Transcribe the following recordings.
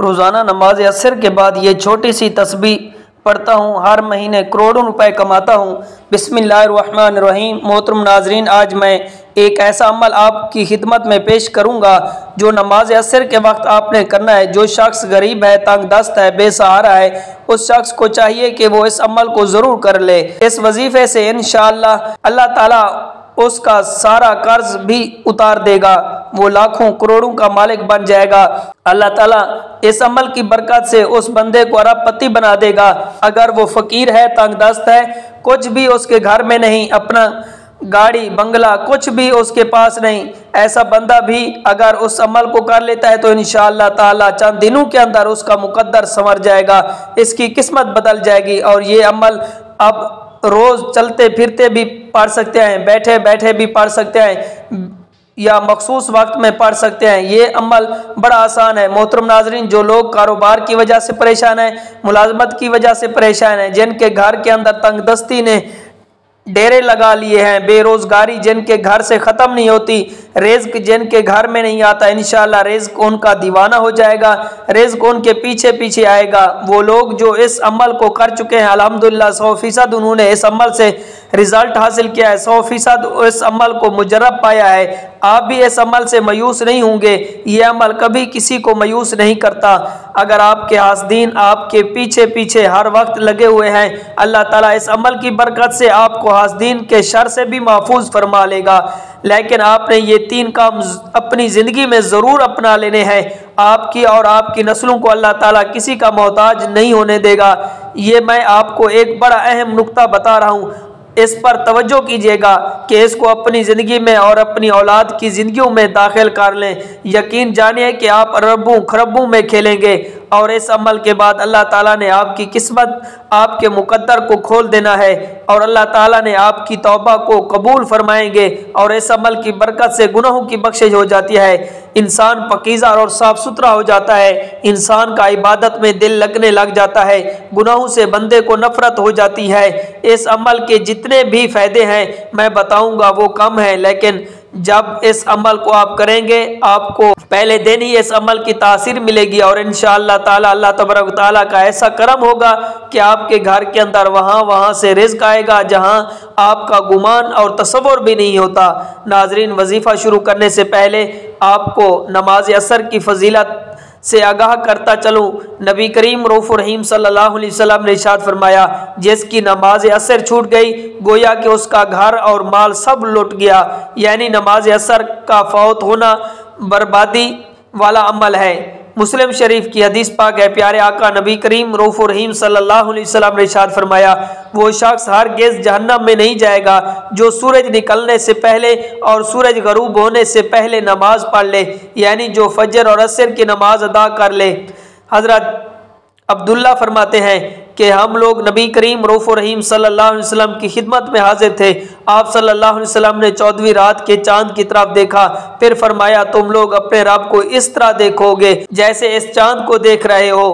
روزانہ نماز عصر کے بعد یہ چھوٹی سی تسبیح پڑھتا ہوں، ہر مہینے کروڑوں روپے کماتا ہوں۔ بسم اللہ الرحمن الرحیم۔ محترم ناظرین، آج میں ایک ایسا عمل آپ کی خدمت میں پیش کروں گا جو نماز عصر کے وقت آپ نے کرنا ہے۔ جو شخص غریب ہے، تنگ دست ہے، بے سہارا ہے، اس شخص کو چاہیے کہ وہ اس عمل کو ضرور کر لے۔ اس وظیفے سے انشاءاللہ اللہ تعالیٰ اس کا سارا قرض بھی اتار دے گا، وہ لاکھوں کروڑوں کا مالک بن جائے گا۔ اللہ تعالیٰ اس عمل کی برکت سے اس بندے کو ارب پتی بنا دے گا۔ اگر وہ فقیر ہے، تنگ دست ہے، کچھ بھی اس کے گھر میں نہیں، اپنا گاڑی بنگلہ کچھ بھی اس کے پاس نہیں، ایسا بندہ بھی اگر اس عمل کو کر لیتا ہے تو انشاءاللہ تعالیٰ چند دنوں کے اندر اس کا مقدر سنور جائے گا، اس کی قسمت بدل جائے گی۔ اور یہ عمل اب روز چلتے پھرتے بھی پڑھ سکتے ہیں، بیٹھے بیٹھے بھی پڑھ سکتے ہیں، یا مخصوص وقت میں پڑھ سکتے ہیں۔ یہ عمل بڑا آسان ہے۔ محترم ناظرین، جو لوگ کاروبار کی وجہ سے پریشان ہیں، ملازمت کی وجہ سے پریشان ہیں، جن کے گھر کے اندر تنگ دستی نے ڈیرے لگا لیے ہیں، بے روزگاری جن کے گھر سے ختم نہیں ہوتی، رزق جن کے گھر میں نہیں آتا، انشاءاللہ رزق ان کا دیوانہ ہو جائے گا، رزق ان کے پیچھے پیچھے آئے گا۔ وہ لوگ جو اس عمل کو کر چکے ہیں، الحمدللہ 100% انہوں نے اس عمل سے رزلٹ حاصل کیا ہے، 100% اس عمل کو مجرب پایا ہے۔ آپ بھی اس عمل سے مایوس نہیں ہوں گے۔ یہ عمل کبھی کسی کو مایوس نہیں کرتا۔ اگر آپ کے حاسدین آپ کے پیچھے پیچھے ہر وقت لگے ہوئے ہیں، اللہ تعالیٰ اس عمل کی برکت سے آپ کو حاسدین کے شر سے بھی محفوظ فرما لے گا۔ لیکن آپ نے یہ 3 کام اپنی زندگی میں ضرور اپنا لینے ہیں۔ آپ کی اور آپ کی نسلوں کو اللہ تعالیٰ کسی کا محتاج نہیں ہونے دے گا۔ یہ میں آپ کو ایک بڑا اہم نکتہ بتا رہا ہوں، اس پر توجہ کیجیے گا کہ اس کو اپنی زندگی میں اور اپنی اولاد کی زندگیوں میں داخل کر لیں۔ یقین جانیے کہ آپ اربوں خربوں میں کھیلیں گے، اور اس عمل کے بعد اللہ تعالیٰ نے آپ کی قسمت، آپ کے مقدر کو کھول دینا ہے، اور اللہ تعالیٰ نے آپ کی توبہ کو قبول فرمائیں گے، اور اس عمل کی برکت سے گناہوں کی بخشش ہو جاتی ہے، انسان پاکیزہ اور صاف ستھرا ہو جاتا ہے، انسان کا عبادت میں دل لگنے لگ جاتا ہے، گناہوں سے بندے کو نفرت ہو جاتی ہے۔ اس عمل کے جتنے بھی فائدے ہیں میں بتاؤں گا وہ کم ہیں، لیکن جب اس عمل کو آپ کریں گے، آپ کو پہلے دن ہی اس عمل کی تاثیر ملے گی، اور انشاءاللہ تعالی اللہ تبارک و تعالیٰ کا ایسا کرم ہوگا کہ آپ کے گھر کے اندر وہاں سے رزق آئے گا جہاں آپ کا گمان اور تصور بھی نہیں ہوتا۔ ناظرین، وظیفہ شروع کرنے سے پہلے آپ کو نماز عصر کی فضیلت سے آگاہ کرتا چلوں۔ نبی کریم رؤوف الرحیم صلی اللہ علیہ وسلم نے ارشاد فرمایا، جس کی نماز عصر چھوٹ گئی گویا کہ اس کا گھر اور مال سب لٹ گیا، یعنی نماز عصر کا فوت ہونا بربادی والا عمل ہے۔ مسلم شریف کی حدیث پاک ہے، پیارے آقا نبی کریم رؤوف الرحیم صلی اللہ علیہ وسلم نے ارشاد فرمایا، وہ شخص ہرگز جہنم میں نہیں جائے گا جو سورج نکلنے سے پہلے اور سورج غروب ہونے سے پہلے نماز پڑھ لے، یعنی جو فجر اور عصر کی نماز ادا کر لے۔ حضرت عبداللہ فرماتے ہیں کہ ہم لوگ نبی کریم رؤوف الرحیم صلی اللہ علیہ وسلم کی خدمت میں حاضر تھے۔ آپ صلی اللہ علیہ وسلم نے 14ویں رات کے چاند کی طرف دیکھا، پھر فرمایا، تم لوگ اپنے رب کو اس طرح دیکھو گے جیسے اس چاند کو دیکھ رہے ہو،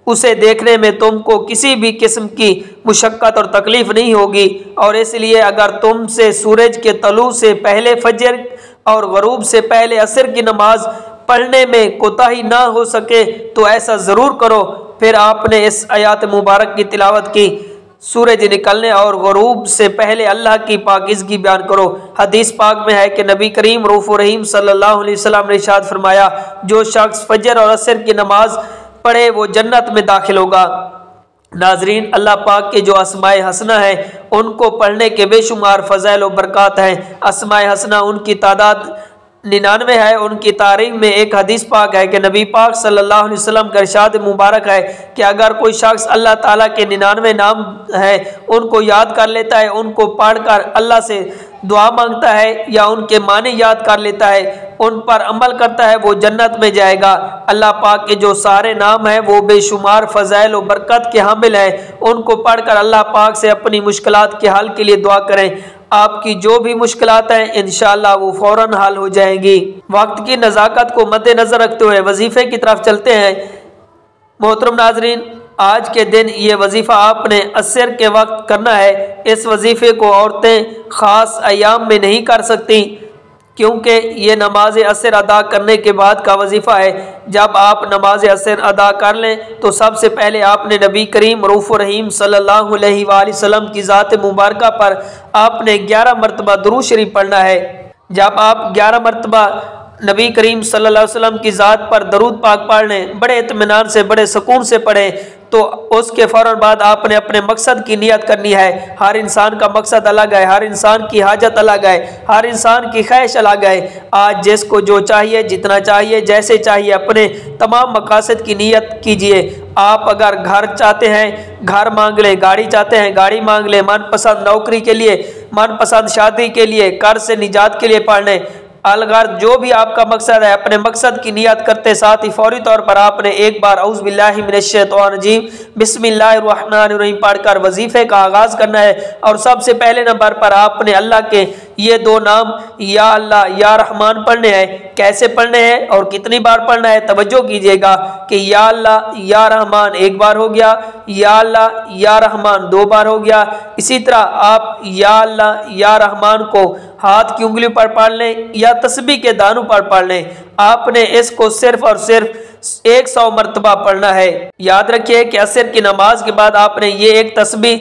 اسے دیکھنے میں تم کو کسی بھی قسم کی مشقت اور تکلیف نہیں ہوگی، اور اس لیے اگر تم سے سورج کے طلوع سے پہلے فجر اور غروب سے پہلے عصر کی نماز پڑھنے میں کوتاہی نہ ہو سکے تو ایسا ضرور کرو۔ پھر آپ نے اس آیات مبارک کی تلاوت کی، سورج نکلنے اور غروب سے پہلے اللہ کی پاکیزگی بیان کرو۔ حدیث پاک میں ہے کہ نبی کریم رؤوف الرحیم صلی اللہ علیہ وسلم نے ارشاد فرمایا، جو شخص فجر اور عصر کی نماز پڑھے وہ جنت میں داخل ہوگا۔ ناظرین، اللہ پاک کے جو اسماء حسنہ ہیں ان کو پڑھنے کے بے شمار فضائل و برکات ہیں۔ اسماء حسنہ ان کی تعداد 99 ہے۔ ان کی تاریخ میں ایک حدیث پاک ہے کہ نبی پاک صلی اللہ علیہ وسلم کا ارشاد مبارک ہے کہ اگر کوئی شخص اللہ تعالیٰ کے 99 نام ہیں ان کو یاد کر لیتا ہے، ان کو پڑھ کر اللہ سے دعا مانگتا ہے یا ان کے معنی یاد کر لیتا ہے، ان پر عمل کرتا ہے، وہ جنت میں جائے گا۔ اللہ پاک کے جو سارے نام ہیں وہ بے شمار فضائل و برکت کے حامل ہیں، ان کو پڑھ کر اللہ پاک سے اپنی مشکلات کے حل کے لیے دعا کریں۔ آپ کی جو بھی مشکلات ہیں انشاءاللہ وہ فوراً حل ہو جائیں گی۔ وقت کی نزاکت کو مد نظر رکھتے ہوئے وظیفے کی طرف چلتے ہیں۔ محترم ناظرین، آج کے دن یہ وظیفہ آپ نے عصر کے وقت کرنا ہے۔ اس وظیفے کو عورتیں خاص ایام میں نہیں کر سکتی کیونکہ یہ نماز عصر ادا کرنے کے بعد کا وظیفہ ہے۔ جب آپ نماز عصر ادا کر لیں تو سب سے پہلے آپ نے نبی کریم رؤوف الرحیم صلی اللہ علیہ وآلہ وسلم کی ذات مبارکہ پر آپ نے 11 مرتبہ درود شریف پڑھنا ہے۔ جب آپ 11 مرتبہ نبی کریم صلی اللہ علیہ وسلم کی ذات پر درود پاک پڑھ لیں، بڑے اطمینان سے بڑے سکون سے پڑھیں، تو اس کے فوراً بعد آپ نے اپنے مقصد کی نیت کرنی ہے۔ ہر انسان کا مقصد الگ ہے، ہر انسان کی حاجت الگ ہے، ہر انسان کی خواہش الگ ہے۔ آج جس کو جو چاہیے، جتنا چاہیے، جیسے چاہیے، اپنے تمام مقاصد کی نیت کیجئے۔ آپ اگر گھر چاہتے ہیں گھر مانگ لیں، گاڑی چاہتے ہیں گاڑی مانگ لیں، من پسند نوکری کے لیے، من پسند شادی کے لیے، قرض سے نجات کے لیے پڑھ لیں۔ الغرض جو بھی آپ کا مقصد ہے، اپنے مقصد کی نیت کرتے ساتھ ہی فوری طور پر آپ نے ایک بار اعوذ باللہ من الشیطان الرجیم بسم اللہ الرحمن الرحیم پڑھ کر وظیفے کا آغاز کرنا ہے۔ اور سب سے پہلے نمبر پر آپ نے اللہ کے یہ 2 نام یا اللہ یا رحمان پڑھنے ہیں۔ کیسے پڑھنے ہیں اور کتنی بار پڑھنا ہے؟ توجہ کیجیے گا کہ یا اللہ یا رحمان 1 بار ہو گیا، یا اللہ یا رحمان 2 بار ہو گیا۔ اسی طرح آپ یا اللہ یا رحمان کو ہاتھ کی انگلیوں پر پڑھ لیں یا تسبیح کے دانوں پر پڑھ لیں۔ آپ نے اس کو صرف اور صرف 100 مرتبہ پڑھنا ہے۔ یاد رکھیے کہ عصر کی نماز کے بعد آپ نے یہ ایک تسبیح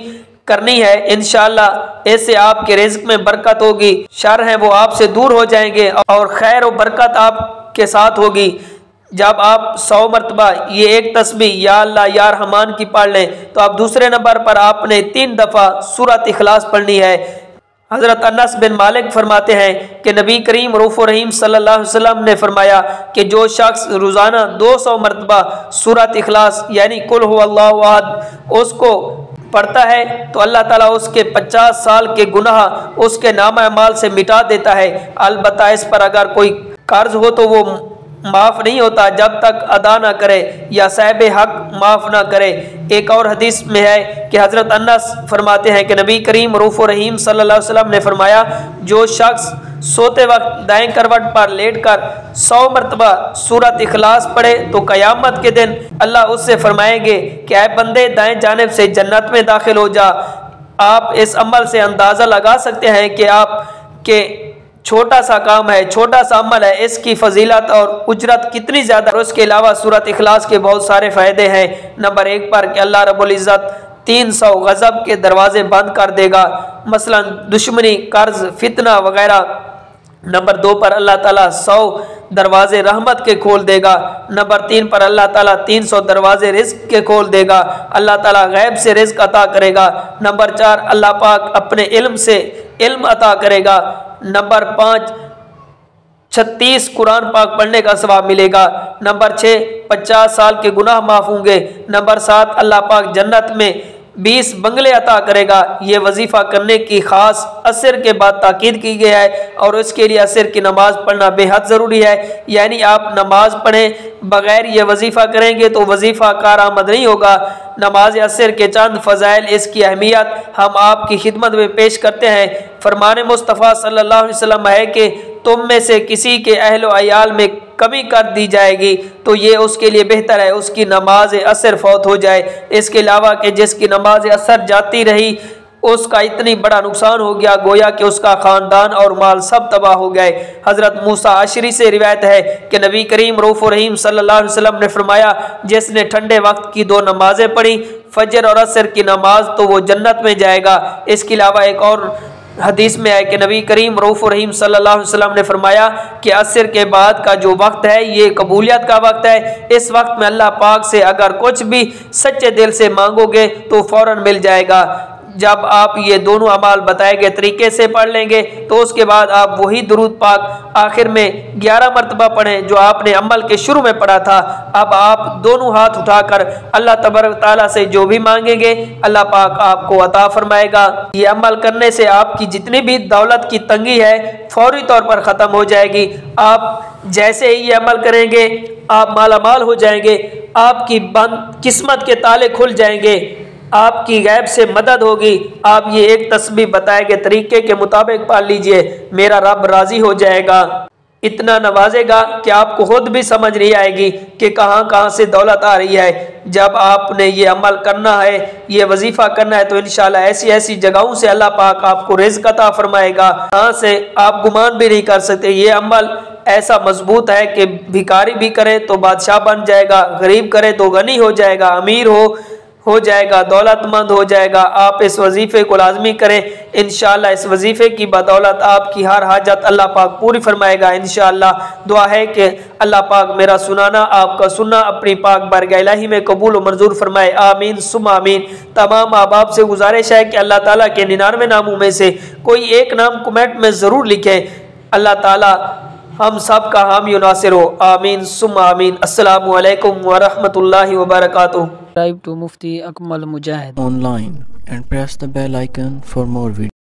کرنی ہے، انشاءاللہ اس سے آپ کے رزق میں برکت ہوگی، شر ہیں وہ آپ سے دور ہو جائیں گے اور خیر و برکت آپ کے ساتھ ہوگی۔ جب آپ 100 مرتبہ یہ ایک تسبیح یا اللہ یا رحمان کی پڑھ لیں تو آپ دوسرے نمبر پر آپ نے 3 دفعہ سورۃ اخلاص پڑھنی ہے۔ حضرت انس بن مالک فرماتے ہیں کہ نبی کریم رؤوف الرحیم صلی اللہ علیہ وسلم نے فرمایا کہ جو شخص روزانہ 200 مرتبہ سورۃ اخلاص یعنی قل هو اللہ احد اس کو پڑھتا ہے تو اللہ تعالیٰ اس کے 50 سال کے گناہ اس کے نامہ اعمال سے مٹا دیتا ہے۔ البتہ اس پر اگر کوئی قرض ہو تو وہ معاف نہیں ہوتا جب تک ادا نہ کرے یا صاحب حق معاف نہ کرے۔ ایک اور حدیث میں ہے کہ حضرت انس فرماتے ہیں کہ نبی کریم رؤوف الرحیم صلی اللہ علیہ وسلم نے فرمایا جو شخص سوتے وقت دائیں کروٹ پر لیٹ کر 100 مرتبہ سورۃ اخلاص پڑھے تو قیامت کے دن اللہ اس سے فرمائیں گے کہ اے بندے دائیں جانب سے جنت میں داخل ہو جا۔ آپ اس عمل سے اندازہ لگا سکتے ہیں کہ آپ کے چھوٹا سا کام ہے، چھوٹا سا عمل ہے، اس کی فضیلت اور اجرت کتنی زیادہ۔ اور اس کے علاوہ سورۃ اخلاص کے بہت سارے فائدے ہیں۔ نمبر 1 پر کہ اللہ رب العزت 300 غضب کے دروازے بند کر دے گا، مثلا دشمنی، قرض، فتنہ وغیرہ۔ نمبر 2 پر اللہ تعالیٰ 100 دروازے رحمت کے کھول دے گا۔ نمبر 3 پر اللہ تعالیٰ 300 دروازے رزق کے کھول دے گا، اللہ تعالیٰ غیب سے رزق عطا کرے گا۔ نمبر 4 اللہ پاک اپنے علم سے علم عطا کرے گا۔ نمبر 5 36 قرآن پاک پڑھنے کا ثواب ملے گا۔ نمبر 6 50 سال کے گناہ معاف ہوں گے۔ نمبر 7 اللہ پاک جنت میں 20 بنگلے عطا کرے گا۔ یہ وظیفہ کرنے کی خاص عصر کے بعد تاکید کی گئی ہے اور اس کے لیے عصر کی نماز پڑھنا بے حد ضروری ہے۔ یعنی آپ نماز پڑھیں بغیر یہ وظیفہ کریں گے تو وظیفہ کارآمد نہیں ہوگا۔ نماز عصر کے چند فضائل، اس کی اہمیت ہم آپ کی خدمت میں پیش کرتے ہیں۔ فرمان مصطفیٰ صلی اللہ علیہ وسلم ہے کہ تم میں سے کسی کے اہل و عیال میں کمی کر دی جائے گی تو یہ اس کے لیے بہتر ہے اس کی نماز عصر فوت ہو جائے۔ اس کے علاوہ کہ جس کی نماز عصر جاتی رہی اس کا اتنی بڑا نقصان ہو گیا گویا کہ اس کا خاندان اور مال سب تباہ ہو گئے۔ حضرت موسیٰ عشری سے روایت ہے کہ نبی کریم رؤوف الرحیم صلی اللہ علیہ وسلم نے فرمایا جس نے ٹھنڈے وقت کی 2 نمازیں پڑھی فجر اور عصر کی نماز تو وہ جنت میں جائے گا۔ اس کے علاوہ ایک اور حدیث میں ہے کہ نبی کریم رؤوف الرحیم صلی اللہ علیہ وسلم نے فرمایا کہ عصر کے بعد کا جو وقت ہے یہ قبولیت کا وقت ہے۔ اس وقت میں اللہ پاک سے اگر کچھ بھی سچے دل سے مانگو گے تو فوراً مل جائے گا۔ جب آپ یہ دونوں اعمال بتائے گئے طریقے سے پڑھ لیں گے تو اس کے بعد آپ وہی درود پاک آخر میں 11 مرتبہ پڑھیں جو آپ نے عمل کے شروع میں پڑھا تھا۔ اب آپ دونوں ہاتھ اٹھا کر اللہ تبارک تعالیٰ سے جو بھی مانگیں گے اللہ پاک آپ کو عطا فرمائے گا۔ یہ عمل کرنے سے آپ کی جتنی بھی دولت کی تنگی ہے فوری طور پر ختم ہو جائے گی۔ آپ جیسے ہی یہ عمل کریں گے آپ مالا مال ہو جائیں گے، آپ کی بند قسمت کے تالے کھل جائیں گے، آپ کی غیب سے مدد ہوگی۔ آپ یہ ایک تسبیح بتائے گئے طریقے کے مطابق پڑھ لیجئے، میرا رب راضی ہو جائے گا۔ اتنا نوازے گا کہ آپ کو خود بھی سمجھ نہیں آئے گی کہ کہاں کہاں سے دولت آ رہی ہے۔ جب آپ نے یہ عمل کرنا ہے، یہ وظیفہ کرنا ہے، تو انشاءاللہ ایسی ایسی جگہوں سے اللہ پاک آپ کو رزق عطا فرمائے گا جہاں سے آپ گمان بھی نہیں کر سکتے۔ یہ عمل ایسا مضبوط ہے کہ بھکاری بھی کرے تو بادشاہ بن جائے گا، غریب کرے تو غنی ہو جائے گا، امیر ہو جائے گا، دولت مند ہو جائے گا۔ آپ اس وظیفے کو لازمی کریں، انشاءاللہ اس وظیفے کی بدولت آپ کی ہر حاجت اللہ پاک پوری فرمائے گا انشاءاللہ۔ دعا ہے کہ اللہ پاک میرا سنانا، آپ کا سننا اپنی پاک بارگاہ الہی میں قبول و منظور فرمائے، آمین ثم آمین۔ تمام احباب سے گزارش ہے کہ اللہ تعالیٰ کے 99 ناموں میں سے کوئی ایک نام کمنٹ میں ضرور لکھیں، اللہ تعالیٰ ہم سب کا حامی و ناصر ہو، آمین ثم آمین۔ السلام علیکم ورحمۃ اللہ وبرکاتہ۔ Subscribe to Mufti Akmal Mujahid online and press the bell icon for more videos.